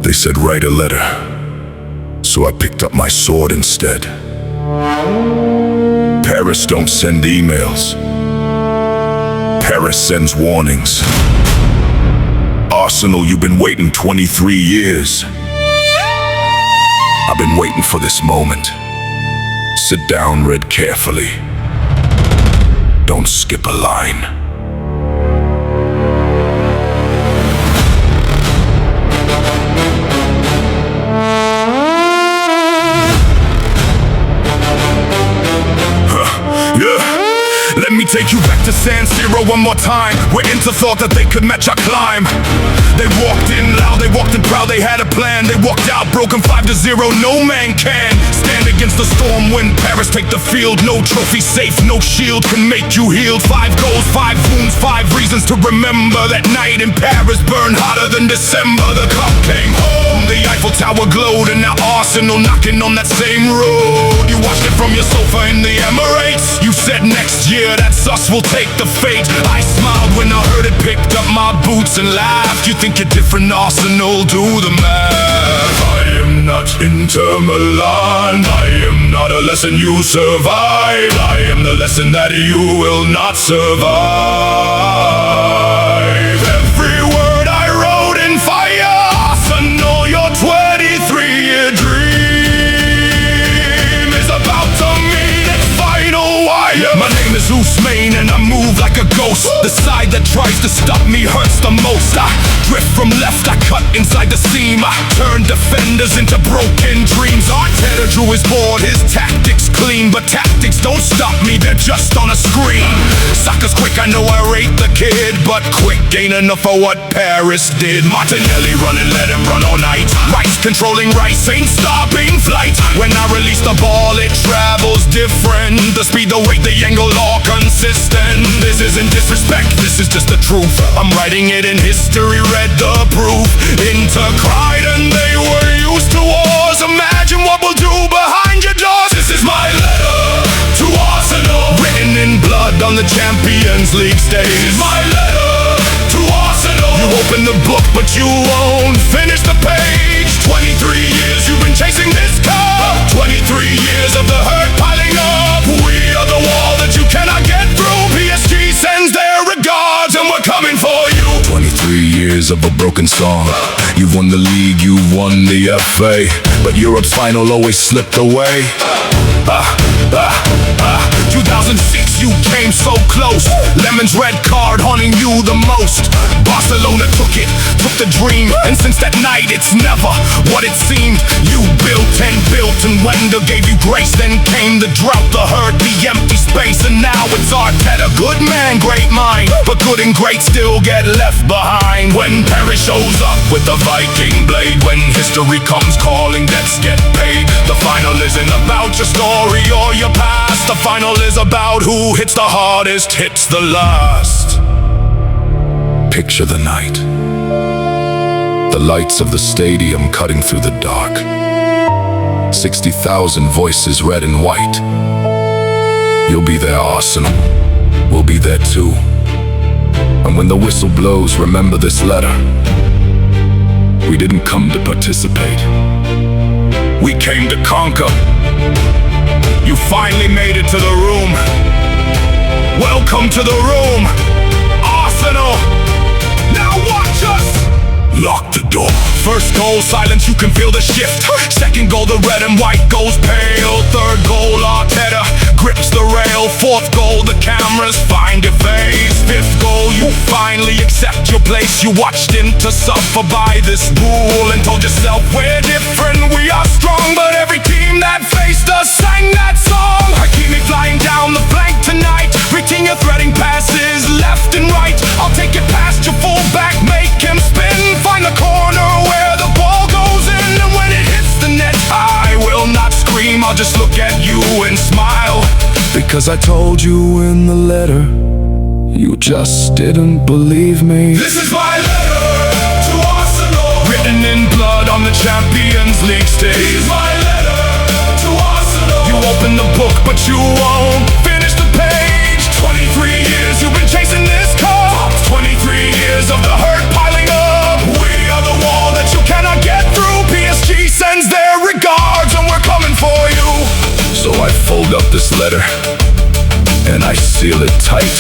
They said write a letter, so I picked up my sword instead. Paris don't send emails. Paris sends warnings. Arsenal, you've been waiting 23 years. I've been waiting for this moment. Sit down, read carefully. Don't skip a line. Let me take you back to San Siro one more time, where Inter thought that they could match our climb. They walked in loud, they walked in proud, they had a plan. They walked out broken 5-0, no man can stand against the storm when Paris take the field. No trophy safe, no shield can make you healed. 5 goals, 5 wounds, 5 reasons to remember. That night in Paris burned hotter than December. The cup came home, the Eiffel Tower glowed, and now Arsenal knocking on that same road. You watched it from your sofa in the Emirates. You said next year that's us, we'll take the fate. I smiled when I heard it, picked up my boots and laughed. You think you're different, Arsenal, do the math. I am not Inter Milan, I am not a lesson you survive. I am the lesson that you will not survive. Every word I wrote in fire, Arsenal, your 23-year dream is about to meet its final wire. My name is Ousmane and I move like a ghost. The side that tries to stop me hurts the most. I drift from left, I cut inside the seam. I turn defenders into broken dreams. Arteta drew his board, his tactics clean, but tactics don't stop me, they're just on a screen. Saka's quick, I know I rate the kid, but quick ain't enough for what Paris did. Martinelli running, let him run all night. Rice controlling Rice, ain't stopping flight. When I release the ball, it travels different. The speed, the weight, the angle, all consistent. This isn't disrespect, this is just the truth. I'm writing it in history, read the proof. Inter cried and they were used to wars. Imagine what we'll do behind your doors. This is my letter to Arsenal, written in blood on the Champions League stage. This is my letter to Arsenal. You open the book but you won't finish the page. 23 years you've been chasing this cup, 23 years of the hurt piling up. We are the wall that you cannot get through. PSG sends their regards and we're coming for you. 23 years of a broken song. You've won the league, you've won the FA, but Europe's final always slipped away. 2006 you came so close. Lemon's red card haunting you the most. Barcelona took it, took the dream, and since that night it's never what it seemed. You built and built, and Wender gave you grace. Then came the drought, the hurt, the empty space, and now it's Arteta. Good man, great mind, but good and great still get left behind. When Paris shows up with the Viking blade, when history comes calling, debts get paid. The final isn't about your story or your past. The final is about who hits the hardest, hits the last. Picture the night, the lights of the stadium cutting through the dark. 60,000 voices, red and white. You'll be there, Arsenal, we'll be there too. And when the whistle blows, remember this letter. We didn't come to participate, we came to conquer. You finally made it to the room. Welcome to the room, Arsenal. Now watch us. Lock the door. First goal, silence, you can feel the shift. Second goal, the red and white goes pale. Third goal, Arteta grips the rail. Fourth goal, the cameras find your face. Fifth goal, you finally accept your place. You watched Inter suffer by this rule and told yourself we're different, we are strong. But every team that faced us sang that song. Hakimi flying down the flank tonight, reaching your threading passes left and right. I'll take it past your fullback, make him spin. Find the corner where the ball goes in, and when it hits the net, I will not scream, I'll just look at you and smile. Because I told you in the letter, you just didn't believe me. This is my letter to Arsenal, written in blood on the Champions League stage. This is my letter to Arsenal. You open the book but you won't finish the page. 23 years you've been chasing this cup, 23 years of the hurt piling up. We are the wall that you cannot get through. letter, and I seal it tight.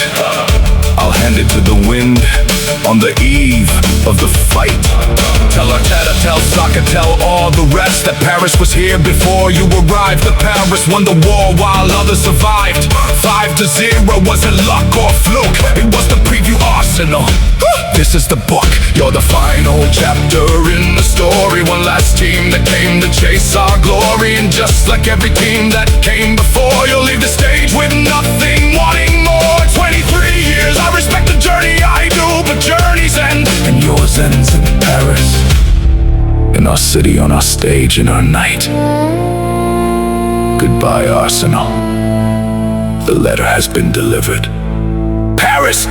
I'll hand it to the wind on the eve of the fight. Tell Arteta, tell Saka, tell all the rest that Paris was here before you arrived. That Paris won the war while others survived. 5-0 wasn't luck or fluke, it was the preview Arsenal. This is the book, you're the final chapter in the story. One last team that came to chase our glory, and just like every team that came before, you'll leave the stage with nothing, wanting more. 23 years, I respect the journey, I do, but journeys end, and yours ends in Paris. In our city, on our stage, in our night. Goodbye, Arsenal. The letter has been delivered. Paris!